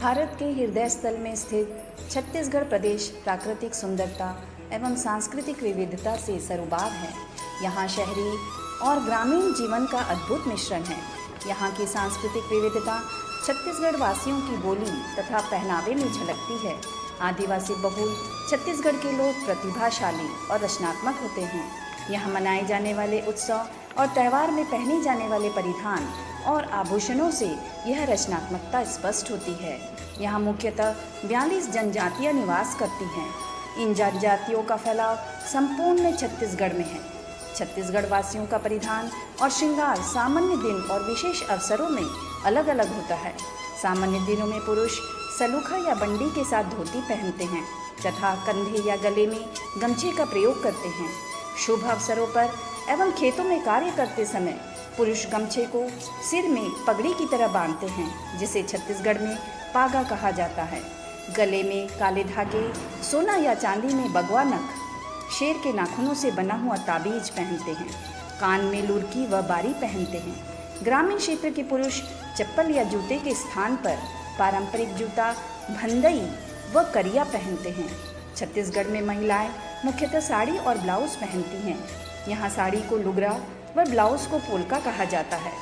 भारत के हृदय स्थल में स्थित छत्तीसगढ़ प्रदेश प्राकृतिक सुंदरता एवं सांस्कृतिक विविधता से सरोबार है। यहाँ शहरी और ग्रामीण जीवन का अद्भुत मिश्रण है। यहाँ की सांस्कृतिक विविधता छत्तीसगढ़ वासियों की बोली तथा पहनावे में झलकती है। आदिवासी बहुल छत्तीसगढ़ के लोग प्रतिभाशाली और रचनात्मक होते हैं। यहाँ मनाए जाने वाले उत्सव और त्यौहार में पहने जाने वाले परिधान और आभूषणों से यह रचनात्मकता स्पष्ट होती है। यहाँ मुख्यतः 42 जनजातियाँ निवास करती हैं। इन जनजातियों का फैलाव संपूर्ण छत्तीसगढ़ में है। छत्तीसगढ़ वासियों का परिधान और श्रृंगार सामान्य दिन और विशेष अवसरों में अलग अलग होता है। सामान्य दिनों में पुरुष सलूखा या बंडी के साथ धोती पहनते हैं तथा कंधे या गले में गमछे का प्रयोग करते हैं। शुभ अवसरों पर एवं खेतों में कार्य करते समय पुरुष गमछे को सिर में पगड़ी की तरह बांधते हैं, जिसे छत्तीसगढ़ में पागा कहा जाता है। गले में काले धागे, सोना या चांदी में बगवा नख, शेर के नाखूनों से बना हुआ ताबीज पहनते हैं। कान में लुरकी व बारी पहनते हैं। ग्रामीण क्षेत्र के पुरुष चप्पल या जूते के स्थान पर पारंपरिक जूता, भंदई व करिया पहनते हैं। छत्तीसगढ़ में महिलाएं मुख्यतः साड़ी और ब्लाउज पहनती हैं। यहाँ साड़ी को लुगरा व ब्लाउज को पोलका कहा जाता है।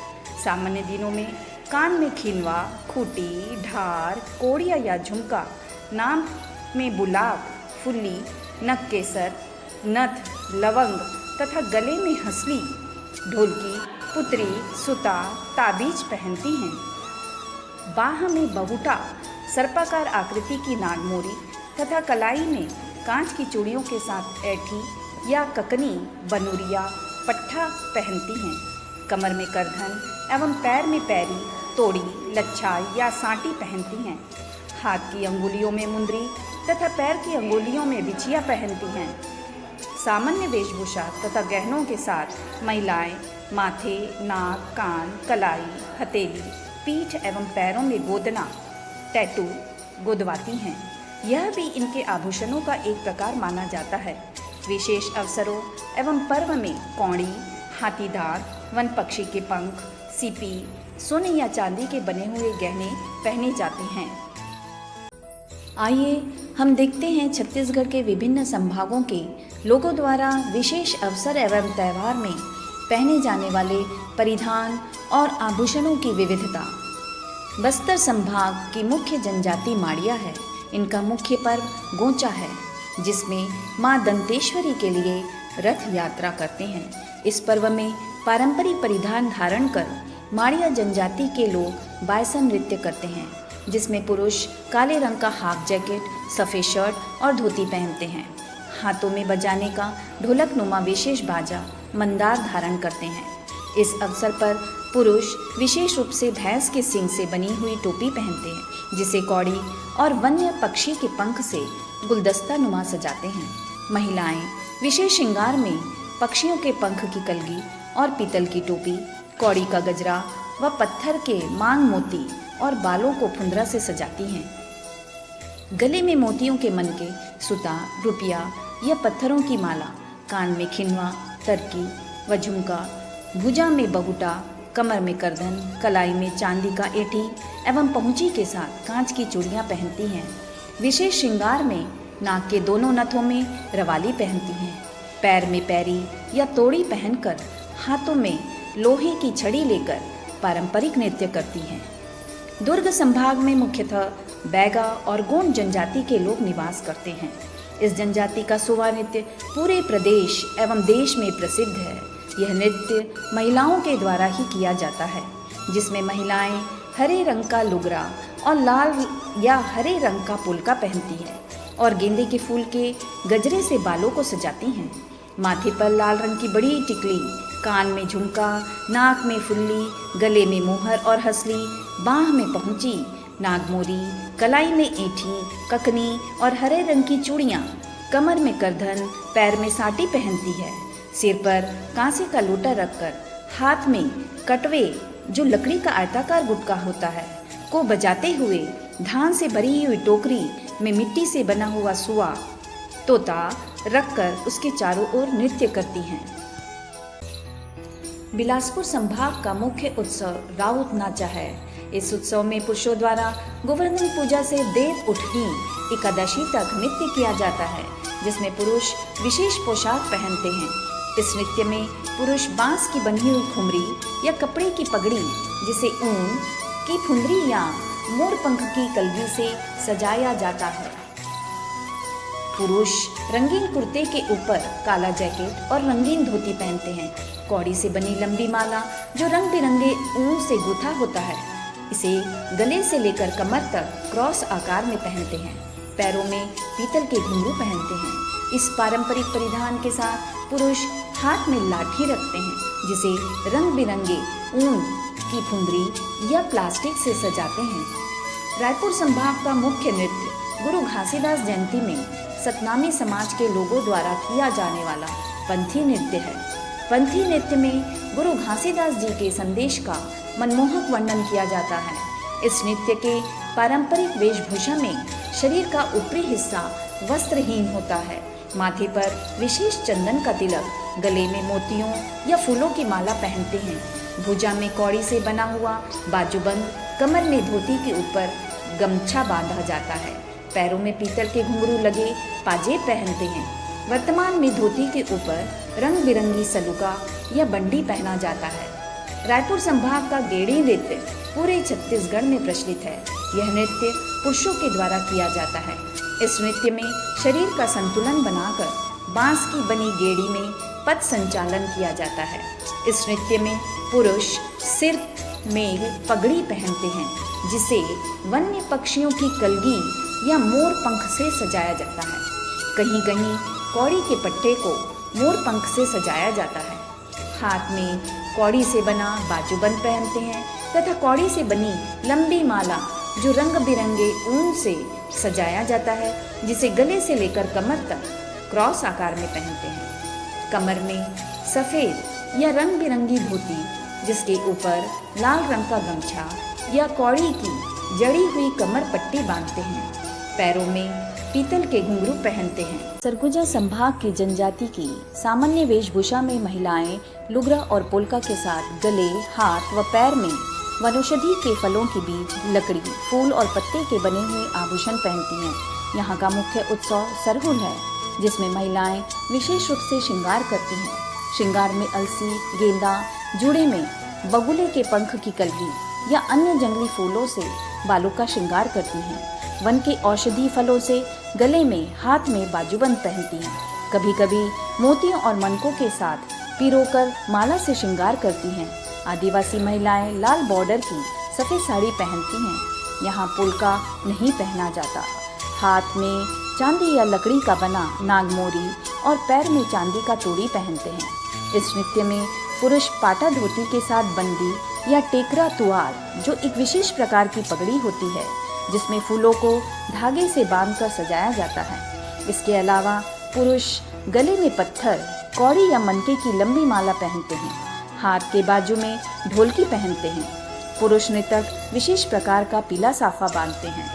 सामान्य दिनों में कान में खिनवा, खूटी, ढार, कोड़िया या झुमका, नाक में बुलाक, फुल्ली, नक केसर, नथ, लवंग तथा गले में हंसली, ढोलकी, पुतरी, सुता, ताबीज पहनती हैं। बाह में बहुटा, सर्पाकार आकृति की नागमोरी तथा कलाई में कांच की चूड़ियों के साथ ऐठी या ककनी, बनूरिया, पट्ठा पहनती हैं। कमर में करधन एवं पैर में पैरी, तोड़ी, लच्छा या सांटी पहनती हैं। हाथ की अंगुलियों में मुंदरी तथा पैर की अंगुलियों में बिछिया पहनती हैं। सामान्य वेशभूषा तथा गहनों के साथ महिलाएं माथे, नाक, कान, कलाई, हथेली, पीठ एवं पैरों में गोदना, टैटू गोदवाती हैं। यह भी इनके आभूषणों का एक प्रकार माना जाता है। विशेष अवसरों एवं पर्व में कौड़ी, हाथीदार, वन पक्षी के पंख, सीपी, सोने या चांदी के बने हुए गहने पहने जाते हैं। आइए हम देखते हैं छत्तीसगढ़ के विभिन्न संभागों के लोगों द्वारा विशेष अवसर एवं त्यौहार में पहने जाने वाले परिधान और आभूषणों की विविधता। बस्तर संभाग की मुख्य जनजाति माड़िया है। इनका मुख्य पर्व गोंचा है, जिसमें मां दंतेश्वरी के लिए रथ यात्रा करते हैं। इस पर्व में पारंपरिक परिधान धारण कर माड़िया जनजाति के लोग बायसन नृत्य करते हैं, जिसमें पुरुष काले रंग का हाफ जैकेट, सफ़ेद शर्ट और धोती पहनते हैं। हाथों में बजाने का ढोलक नुमा विशेष बाजा मंदार धारण करते हैं। इस अवसर पर पुरुष विशेष रूप से भैंस के सींग से बनी हुई टोपी पहनते हैं, जिसे कौड़ी और वन्य पक्षी के पंख से गुलदस्ता नुमा सजाते हैं। महिलाएं विशेष श्रृंगार में पक्षियों के पंख की कलगी और पीतल की टोपी, कौड़ी का गजरा व पत्थर के मांग मोती और बालों को फुंदरा से सजाती हैं। गले में मोतियों के मनके, सुता, रुपया या पत्थरों की माला, कान में खिनवा, तरकी व झुमका, भुजा में बहुटा, कमर में करधन, कलाई में चांदी का एठी एवं पहुंची के साथ कांच की चूड़ियां पहनती हैं। विशेष श्रृंगार में नाक के दोनों नथों में रवाली पहनती हैं। पैर में पैरी या तोड़ी पहनकर हाथों में लोहे की छड़ी लेकर पारंपरिक नृत्य करती हैं। दुर्ग संभाग में मुख्यतः बैगा और गोंड जनजाति के लोग निवास करते हैं। इस जनजाति का सुवा नृत्य पूरे प्रदेश एवं देश में प्रसिद्ध है। यह नृत्य महिलाओं के द्वारा ही किया जाता है, जिसमें महिलाएं हरे रंग का लुगरा और लाल या हरे रंग का पुलका पहनती है और गेंदे के फूल के गजरे से बालों को सजाती हैं। माथे पर लाल रंग की बड़ी टिकली, कान में झुमका, नाक में फुल्ली, गले में मोहर और हंसली, बाह में पहुंची, नागमोरी, कलाई में ऐठी, ककनी और हरे रंग की चूड़ियाँ, कमर में करधन, पैर में साटी पहनती है। सिर पर कांसे का लोटा रखकर हाथ में कटवे, जो लकड़ी का आयताकार गुटका होता है, को बजाते हुए धान से भरी हुई टोकरी में मिट्टी से बना हुआ सुआ, तोता रखकर उसके चारों ओर नृत्य करती हैं। बिलासपुर संभाग का मुख्य उत्सव राउत नाचा है। इस उत्सव में पुरुषों द्वारा गोवर्धन पूजा से देव उठनी एकादशी तक नृत्य किया जाता है, जिसमें पुरुष विशेष पोशाक पहनते हैं। इस नृत्य में पुरुष बांस की बनी हुई खुमरी या कपड़े की पगड़ी, जिसे ऊन की फुंदरी या मोर पंख की कलगी से सजाया जाता है। पुरुष रंगीन कुर्ते के ऊपर काला जैकेट और रंगीन धोती पहनते हैं। कौड़ी से बनी लंबी माला जो रंग बिरंगे ऊन से गूंथा होता है, इसे गले से लेकर कमर तक क्रॉस आकार में पहनते हैं। पैरों में पीतल के घुंघरू पहनते हैं। इस पारंपरिक परिधान के साथ पुरुष हाथ में लाठी रखते हैं, जिसे रंग बिरंगे ऊन की फुंदरी या प्लास्टिक से सजाते हैं। रायपुर संभाग का मुख्य नृत्य गुरु घासीदास जयंती में सतनामी समाज के लोगों द्वारा किया जाने वाला पंथी नृत्य है। पंथी नृत्य में गुरु घासीदास जी के संदेश का मनमोहक वर्णन किया जाता है। इस नृत्य के पारंपरिक वेशभूषा में शरीर का ऊपरी हिस्सा वस्त्रहीन होता है। माथे पर विशेष चंदन का तिलक, गले में मोतियों या फूलों की माला पहनते हैं। भुजा में कौड़ी से बना हुआ बाजूबंद, कमर में धोती के ऊपर गमछा बांधा जाता है। पैरों में पीतल के घुंघरू लगे पाजेब पहनते हैं। वर्तमान में धोती के ऊपर रंग बिरंगी सलूका या बंडी पहना जाता है। रायपुर संभाग का गेड़ी नृत्य पूरे छत्तीसगढ़ में प्रचलित है। यह नृत्य पुरुषों के द्वारा किया जाता है। इस नृत्य में शरीर का संतुलन बनाकर बांस की बनी गेड़ी में पथ संचालन किया जाता है। इस नृत्य में पुरुष सिर में पगड़ी पहनते हैं, जिसे वन्य पक्षियों की कलगी या मोर पंख से सजाया जाता है। कहीं कहीं कौड़ी के पट्टे को मोर पंख से सजाया जाता है। हाथ में कौड़ी से बना बाजूबंद पहनते हैं तथा कौड़ी से बनी लंबी माला जो रंग बिरंगे ऊन से सजाया जाता है, जिसे गले से लेकर कमर तक क्रॉस आकार में पहनते हैं। कमर में सफ़ेद या रंग बिरंगी धोती, जिसके ऊपर लाल रंग का गमछा या कौड़ी की जड़ी हुई कमर पट्टी बांधते हैं। पैरों में पीतल के घुंघरू पहनते हैं। सरगुजा संभाग की जनजाति की सामान्य वेशभूषा में महिलाएं लुगरा और पोलका के साथ गले, हाथ व पैर में वनौषधि के फलों के बीज, लकड़ी, फूल और पत्ते के बने हुए आभूषण पहनती हैं। यहाँ का मुख्य उत्सव सरहुल है, जिसमें महिलाएं विशेष रूप से श्रृंगार करती हैं। श्रृंगार में अलसी, गेंदा, जूड़े में बगुले के पंख की कलगी या अन्य जंगली फूलों से बालों का श्रृंगार करती हैं। वन के औषधि फलों से गले में, हाथ में बाजूबंद पहनती हैं। कभी कभी मोतियों और मनकों के साथ पिरोकर माला से श्रृंगार करती हैं। आदिवासी महिलाएं लाल बॉर्डर की सफ़ेद साड़ी पहनती हैं। यहाँ पुलका नहीं पहना जाता। हाथ में चांदी या लकड़ी का बना नागमोरी और पैर में चांदी का तोड़ी पहनते हैं। इस नृत्य में पुरुष पाटा धोती के साथ बंदी या टेकरा तुआर, जो एक विशेष प्रकार की पगड़ी होती है, जिसमें फूलों को धागे से बांधकर सजाया जाता है। इसके अलावा पुरुष गले में पत्थर, कौड़ी या मनके की लंबी माला पहनते हैं। हाथ के बाजू में ढोलकी पहनते हैं। पुरुष नृतक विशेष प्रकार का पीला साफा बांधते हैं।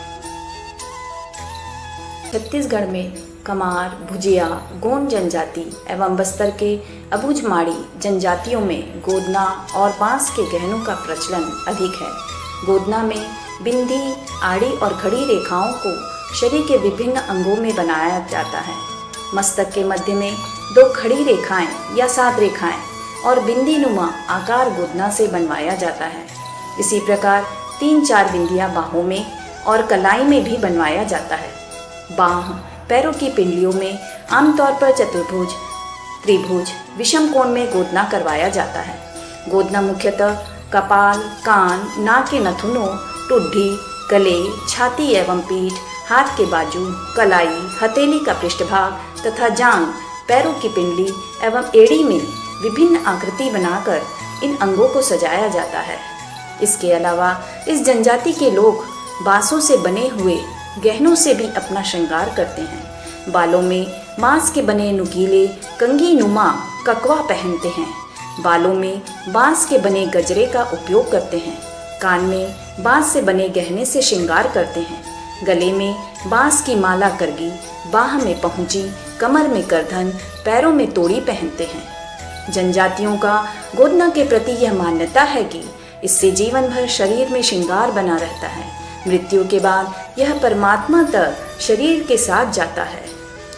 छत्तीसगढ़ में कमार, भुजिया, गोंड जनजाति एवं बस्तर के अबुझमाड़ी जनजातियों में गोदना और बांस के गहनों का प्रचलन अधिक है। गोदना में बिंदी, आड़ी और खड़ी रेखाओं को शरीर के विभिन्न अंगों में बनाया जाता है। मस्तक के मध्य में 2 खड़ी रेखाएं या 7 रेखाएं और बिंदी नुमा आकार गोदना से बनवाया जाता है। इसी प्रकार 3-4 बिंदियां बाहों में और कलाई में भी बनवाया जाता है। बाह, पैरों की पिंडलियों में आमतौर पर चतुर्भुज, त्रिभुज, विषम कोण में गोदना करवाया जाता है। गोदना मुख्यतः कपाल, कान, नाक के नथुनों, टुड्डी, गले, छाती एवं पीठ, हाथ के बाजू, कलाई, हथेली का पृष्ठभाग तथा जांघ, पैरों की पिंडली एवं एड़ी में विभिन्न आकृति बनाकर इन अंगों को सजाया जाता है। इसके अलावा इस जनजाति के लोग बांसों से बने हुए गहनों से भी अपना श्रृंगार करते हैं। बालों में बांस के बने नुकीले कंघी नुमा ककवा पहनते हैं। बालों में बांस के बने गजरे का उपयोग करते हैं। कान में बांस से बने गहने से श्रृंगार करते हैं। गले में बांस की माला करगी, बाह में पहुंची, कमर में करधन, पैरों में तोड़ी पहनते हैं। जनजातियों का गोदना के प्रति यह मान्यता है कि इससे जीवन भर शरीर में श्रृंगार बना रहता है। मृत्यु के बाद यह परमात्मा तक शरीर के साथ जाता है।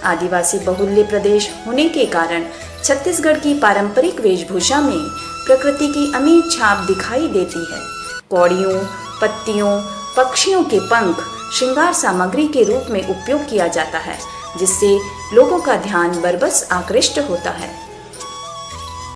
आदिवासी बहुल्य प्रदेश होने के कारण छत्तीसगढ़ की पारंपरिक वेशभूषा में प्रकृति की अमिट छाप दिखाई देती है। कौड़ियों, पत्तियों, पक्षियों के पंख श्रृंगार सामग्री के रूप में उपयोग किया जाता है, जिससे लोगों का ध्यान बरबस आकृष्ट होता है।